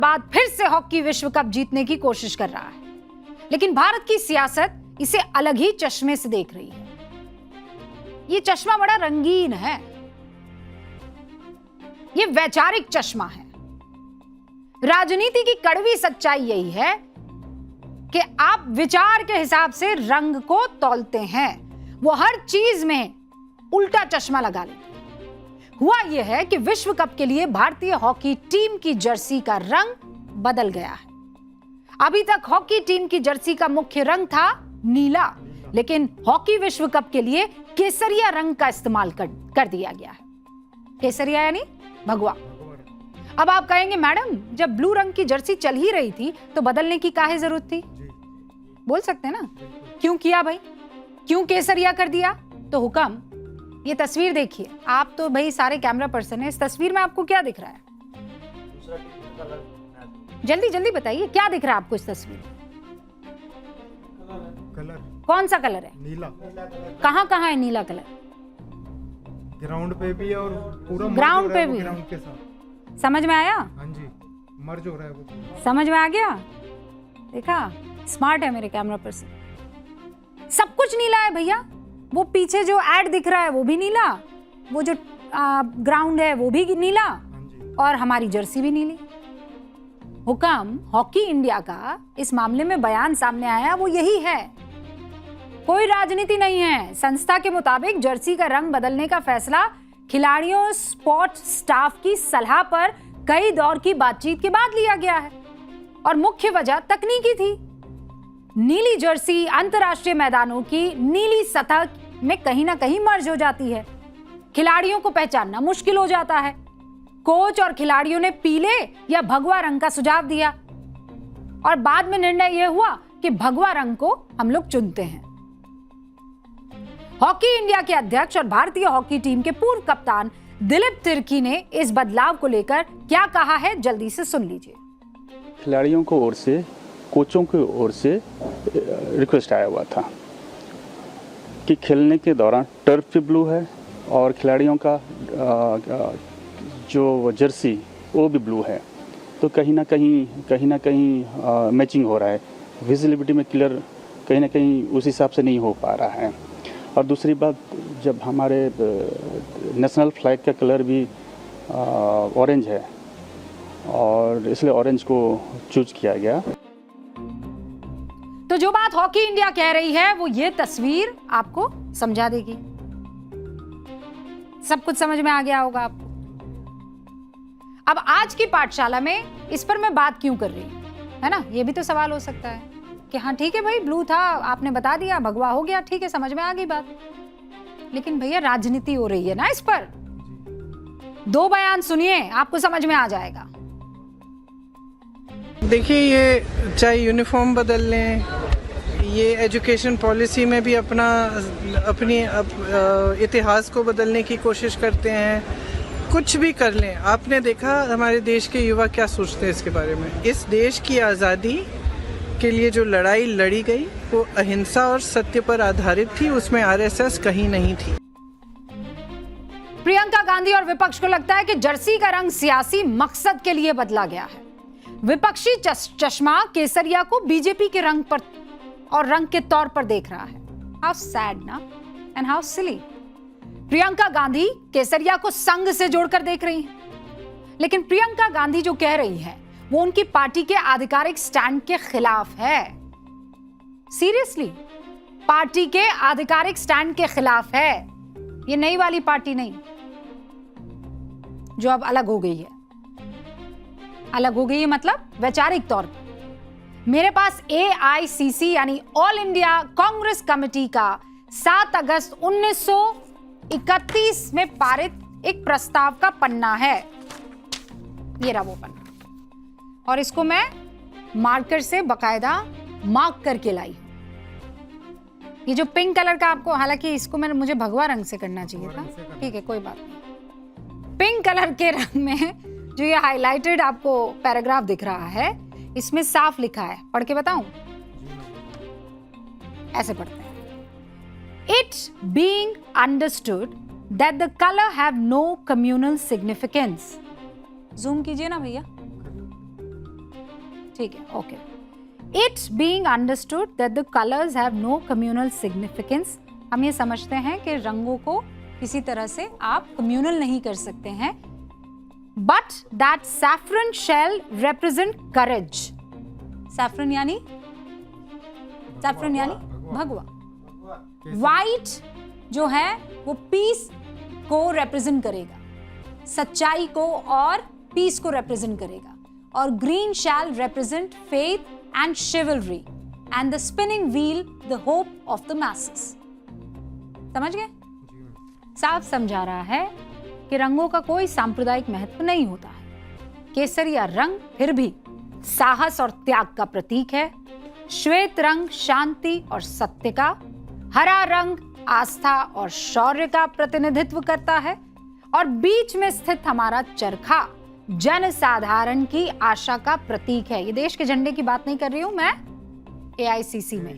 बाद फिर से हॉकी विश्व कप जीतने की कोशिश कर रहा है, लेकिन भारत की सियासत इसे अलग ही चश्मे से देख रही है। ये चश्मा बड़ा रंगीन है, ये वैचारिक चश्मा है। राजनीति की कड़वी सच्चाई यही है कि आप विचार के हिसाब से रंग को तौलते हैं, वो हर चीज में उल्टा चश्मा लगा लेते हैं। हुआ यह है कि विश्व कप के लिए भारतीय हॉकी टीम की जर्सी का रंग बदल गया है। अभी तक हॉकी टीम की जर्सी का मुख्य रंग था नीला, लेकिन हॉकी विश्व कप के लिए केसरिया रंग का इस्तेमाल कर दिया गया है। केसरिया यानी भगवा। अब आप कहेंगे मैडम, जब ब्लू रंग की जर्सी चल ही रही थी तो बदलने की काहे जरूरत थी? बोल सकते हैं ना, क्यों किया भाई, क्यों केसरिया कर दिया? तो हुक्म, ये तस्वीर देखिए। आप तो भाई सारे कैमरा पर्सन हैं, इस तस्वीर में आपको क्या दिख रहा है? जल्दी जल्दी बताइए, क्या दिख रहा है आपको इस तस्वीर में? कलर। कौन सा कलर है? नीला। कहाँ कहाँ है नीला कलर? ग्राउंड पे भी और पूरा ग्राउंड पे भी। ग्राउंड के साथ। समझ में आया? हाँ जी, मर्ज हो रहा है वो। समझ में आ गया? देखा, स्मार्ट है मेरे कैमरा पर्सन। सब कुछ नीला है भैया। वो पीछे जो एड दिख रहा है वो भी नीला, वो जो ग्राउंड है वो भी नीला, और हमारी जर्सी भी नीली। हुक्म, हॉकी इंडिया का इस मामले में बयान सामने आया वो यही है, कोई राजनीति नहीं है। संस्था के मुताबिक जर्सी का रंग बदलने का फैसला खिलाड़ियों, स्पोर्ट स्टाफ की सलाह पर कई दौर की बातचीत के बाद लिया गया है, और मुख्य वजह तकनीकी थी। नीली जर्सी अंतर्राष्ट्रीय मैदानों की नीली सतह में कहीं ना कहीं मर्ज हो जाती है, खिलाड़ियों को पहचानना मुश्किल हो जाता है। कोच और खिलाड़ियों ने पीले या भगवा रंग का सुझाव दिया, और बाद में निर्णय यह हुआ कि भगवा रंग को हम लोग चुनते हैं। हॉकी इंडिया के अध्यक्ष और भारतीय हॉकी टीम के पूर्व कप्तान दिलीप तिर्की ने इस बदलाव को लेकर क्या कहा है, जल्दी से सुन लीजिए। खिलाड़ियों को ओर से, कोचों की ओर से रिक्वेस्ट आया हुआ था कि खेलने के दौरान टर्फ भी ब्लू है और खिलाड़ियों का जो जर्सी वो भी ब्लू है, तो कहीं ना कहीं मैचिंग हो रहा है। विजिबिलिटी में क्लियर कहीं ना कहीं उस हिसाब से नहीं हो पा रहा है। और दूसरी बात, जब हमारे नेशनल फ्लैग का कलर भी ऑरेंज है, और इसलिए ऑरेंज को चूज किया गया। तो जो बात हॉकी इंडिया कह रही है वो ये तस्वीर आपको समझा देगी। सब कुछ समझ में आ गया होगा आपको। अब आज की पाठशाला में इस पर मैं बात क्यों कर रही हूं, है ना? ये भी तो सवाल हो सकता है कि हाँ ठीक है भाई, ब्लू था, आपने बता दिया, भगवा हो गया, ठीक है, समझ में आ गई बात। लेकिन भैया राजनीति हो रही है ना इस पर। दो बयान सुनिए, आपको समझ में आ जाएगा। देखिए, ये चाहे यूनिफॉर्म बदल लें, ये एजुकेशन पॉलिसी में भी अपनी इतिहास को बदलने की कोशिश करते हैं, कुछ भी कर लें। आपने देखा हमारे देश के युवा क्या सोचते हैं इसके बारे में। इस देश की आज़ादी के लिए जो लड़ाई लड़ी गई वो अहिंसा और सत्य पर आधारित थी, उसमें आरएसएस कहीं नहीं थी। प्रियंका गांधी और विपक्ष को लगता है कि जर्सी का रंग सियासी मकसद के लिए बदला गया है। विपक्षी चश्मा केसरिया को बीजेपी के रंग पर और रंग के तौर पर देख रहा है। हाउ सैड ना, and how silly. Priyanka Gandhi केसरिया को संघ से जोड़कर देख रही हैं, लेकिन प्रियंका गांधी जो कह रही है वो उनकी पार्टी के आधिकारिक स्टैंड के खिलाफ है। सीरियसली, पार्टी के आधिकारिक स्टैंड के खिलाफ है। ये नई वाली पार्टी नहीं जो अब अलग हो गई है। अलग हो गई है मतलब वैचारिक तौर पर। मेरे पास AICC यानी ऑल इंडिया कांग्रेस कमेटी का 7 अगस्त 1931 में पारित एक प्रस्ताव का पन्ना है। ये रहा वो पन्ना, और इसको मैं मार्कर से बकायदा मार्क करके लाई। ये जो पिंक कलर का आपको, हालांकि इसको मुझे भगवा रंग से करना चाहिए था, ठीक है कोई बात नहीं। पिंक कलर के रंग में जो ये हाईलाइटेड आपको पैराग्राफ दिख रहा है, इसमें साफ लिखा है, पढ़ के बताऊं? ऐसे पढ़ते हैं। It being understood that the color have no communal significance. Zoom कीजिए ना भैया। ठीक है, okay. It being understood that the colors have no communal significance, हम ये समझते हैं कि रंगों को किसी तरह से आप कम्युनल नहीं कर सकते हैं, but that saffron shall represent courage. saffron यानी भगवा। व्हाइट जो है वो पीस को रिप्रेजेंट करेगा, सच्चाई को और पीस को रिप्रेजेंट करेगा, और green shall represent faith and chivalry, and the spinning wheel the hope of the masses. समझ गए? साफ समझा रहा है कि रंगों का कोई सांप्रदायिक महत्व नहीं होता है। केसरिया रंग फिर भी साहस और त्याग का प्रतीक है, श्वेत रंग शांति और सत्य का, हरा रंग आस्था और शौर्य का प्रतिनिधित्व करता है, और बीच में स्थित हमारा चरखा जनसाधारण की आशा का प्रतीक है। ये देश के झंडे की बात नहीं कर रही हूं मैं, एआईसीसी में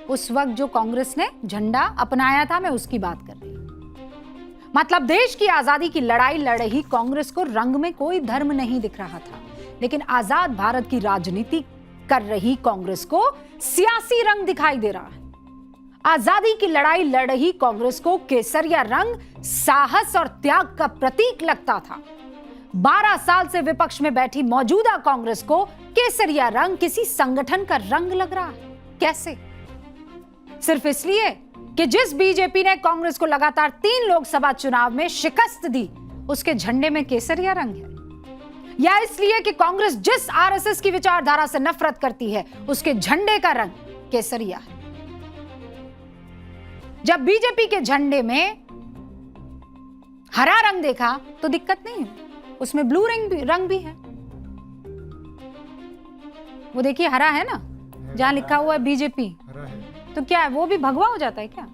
उस वक्त जो कांग्रेस ने झंडा अपनाया था, मैं उसकी बात कर रही हूं। मतलब देश की आजादी की लड़ाई लड़ रही कांग्रेस को रंग में कोई धर्म नहीं दिख रहा था, लेकिन आजाद भारत की राजनीति कर रही कांग्रेस को सियासी रंग दिखाई दे रहा है। आजादी की लड़ाई लड़ रही कांग्रेस को केसरिया रंग साहस और त्याग का प्रतीक लगता था। 12 साल से विपक्ष में बैठी मौजूदा कांग्रेस को केसरिया रंग किसी संगठन का रंग लग रहा है। कैसे? सिर्फ इसलिए कि जिस बीजेपी ने कांग्रेस को लगातार 3 लोकसभा चुनाव में शिकस्त दी, उसके झंडे में केसरिया रंग है, या इसलिए कि कांग्रेस जिस आरएसएस की विचारधारा से नफरत करती है, उसके झंडे का रंग केसरिया है। जब बीजेपी के झंडे में हरा रंग देखा तो दिक्कत नहीं है, उसमें ब्लू रंग भी है। वो देखिए हरा है ना, जहां लिखा हुआ है बीजेपी, तो क्या है वो भी भगवा हो जाता है क्या?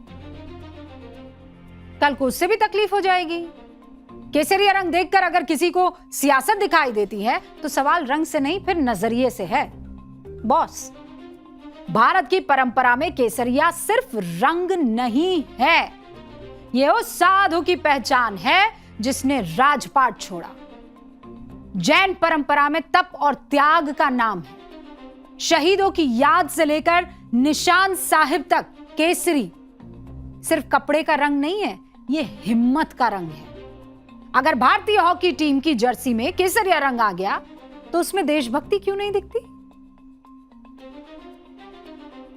कल को उससे भी तकलीफ हो जाएगी। केसरिया रंग देखकर अगर किसी को सियासत दिखाई देती है तो सवाल रंग से नहीं फिर नजरिए से है। बॉस, भारत की परंपरा में केसरिया सिर्फ रंग नहीं है, यह उस साधु की पहचान है जिसने राजपाट छोड़ा। जैन परंपरा में तप और त्याग का नाम है। शहीदों की याद से लेकर निशान साहिब तक केसरी सिर्फ कपड़े का रंग नहीं है, यह हिम्मत का रंग है। अगर भारतीय हॉकी टीम की जर्सी में केसरिया रंग आ गया तो उसमें देशभक्ति क्यों नहीं दिखती?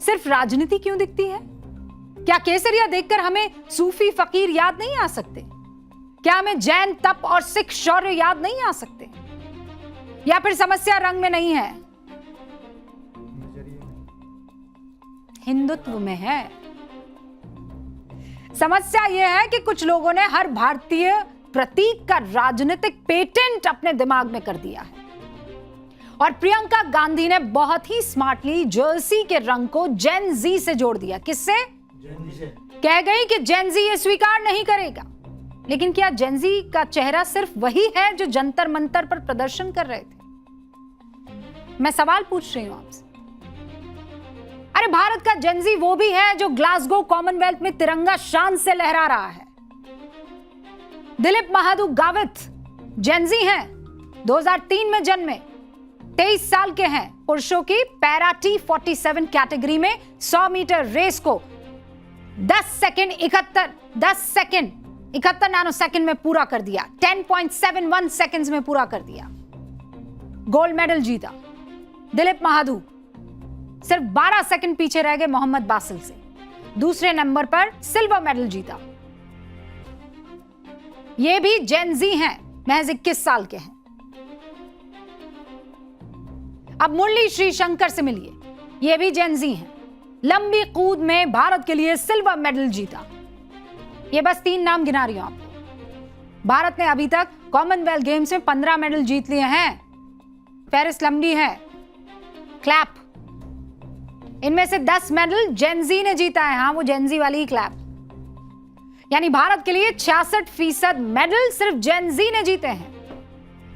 सिर्फ राजनीति क्यों दिखती है? क्या केसरिया देखकर हमें सूफी फकीर याद नहीं आ सकते? क्या हमें जैन तप और सिख शौर्य याद नहीं आ सकते? या फिर समस्या रंग में नहीं है, हिंदुत्व में है। समस्या यह है कि कुछ लोगों ने हर भारतीय प्रतीक का राजनीतिक पेटेंट अपने दिमाग में कर दिया है, और प्रियंका गांधी ने बहुत ही स्मार्टली जर्सी के रंग को जेन जी से जोड़ दिया। किससे? कह गई कि जेन जी ये स्वीकार नहीं करेगा, लेकिन क्या जेन जी का चेहरा सिर्फ वही है जो जंतर मंतर पर प्रदर्शन कर रहे थे? मैं सवाल पूछ रही हूं आपसे। अरे भारत का जेन जी वो भी है जो ग्लासगो कॉमनवेल्थ में तिरंगा शान से लहरा रहा है। दिलीप महादू गावित जेन जी हैं, 2003 में जन्मे, 23 साल के हैं, पुरुषों की पैरा T47 कैटेगरी में 100 मीटर रेस को 10 सेकंड 71 नैनो सेकंड में पूरा कर दिया, 10.71 सेकंड्स में पूरा कर दिया, गोल्ड मेडल जीता। दिलीप महादू सिर्फ 12 सेकंड पीछे रह गए मोहम्मद बासिल से, दूसरे नंबर पर सिल्वर मेडल जीता। ये भी जेन जी हैं, महज 21 साल के हैं। अब मुरली श्रीशंकर से मिलिए, ये भी जेन जी हैं, लंबी कूद में भारत के लिए सिल्वर मेडल जीता। ये बस 3 नाम गिना रही हूं आपको। भारत ने अभी तक कॉमनवेल्थ गेम्स में 15 मेडल जीत लिए हैं। फेरिस लम्बी है, क्लैप, इनमें से 10 मेडल जेन जी ने जीता है। हाँ, वो जेन जी वाली ही क्लैप। यानी भारत के लिए 66% मेडल सिर्फ जेन जी ने जीते हैं।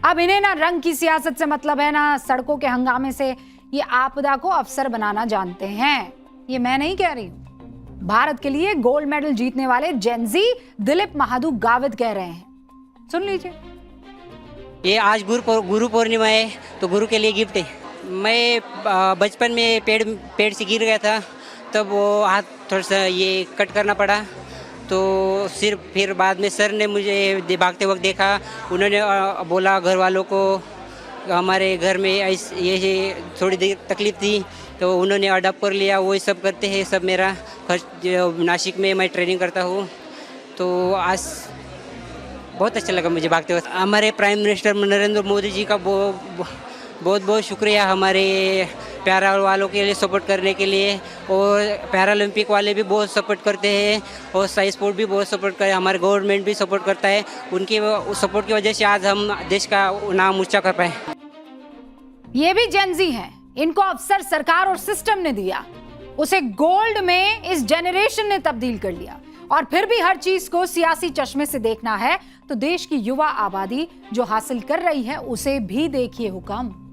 अब इन्हें ना रंग की सियासत से मतलब है, ना सड़कों के हंगामे से। ये आपदा को अवसर बनाना जानते हैं, ये मैं नहीं कह रही हूं। भारत के लिए गोल्ड मेडल जीतने वाले जेन जी दिलीप महादू गावित कह रहे हैं। सुन लीजिए। ये आज गुरु पूर्णिमा है, तो गुरु के लिए गिफ्ट है। मैं बचपन में पेड़ से गिर गया था, तब वो हाथ थोड़ा सा ये कट करना पड़ा। तो सिर्फ फिर बाद में सर ने मुझे भागते वक्त देखा, उन्होंने बोला घर वालों को हमारे घर में ये थोड़ी देर तकलीफ थी, तो उन्होंने अडॉप्ट कर लिया। वही सब करते हैं, सब मेरा खर्च जो नासिक में मैं ट्रेनिंग करता हूँ। तो आज बहुत अच्छा लगा मुझे भागते वक्त। हमारे प्राइम मिनिस्टर नरेंद्र मोदी जी का बहुत बहुत शुक्रिया, हमारे पैरा वालों के लिए सपोर्ट करने के लिए। और पैरालंपिक वाले भी बहुत सपोर्ट करते हैं और साई स्पोर्ट भी बहुत सपोर्ट करे, हमारे गवर्नमेंट भी सपोर्ट करता है। उनकी सपोर्ट की वजह से आज हम देश का नाम ऊंचा कर पाए। ये भी जेनजी हैं, इनको अवसर सरकार और सिस्टम ने दिया, उसे गोल्ड में इस जनरेशन ने तब्दील कर लिया। और फिर भी हर चीज को सियासी चश्मे से देखना है तो देश की युवा आबादी जो हासिल कर रही है उसे भी देखिए हुक्म।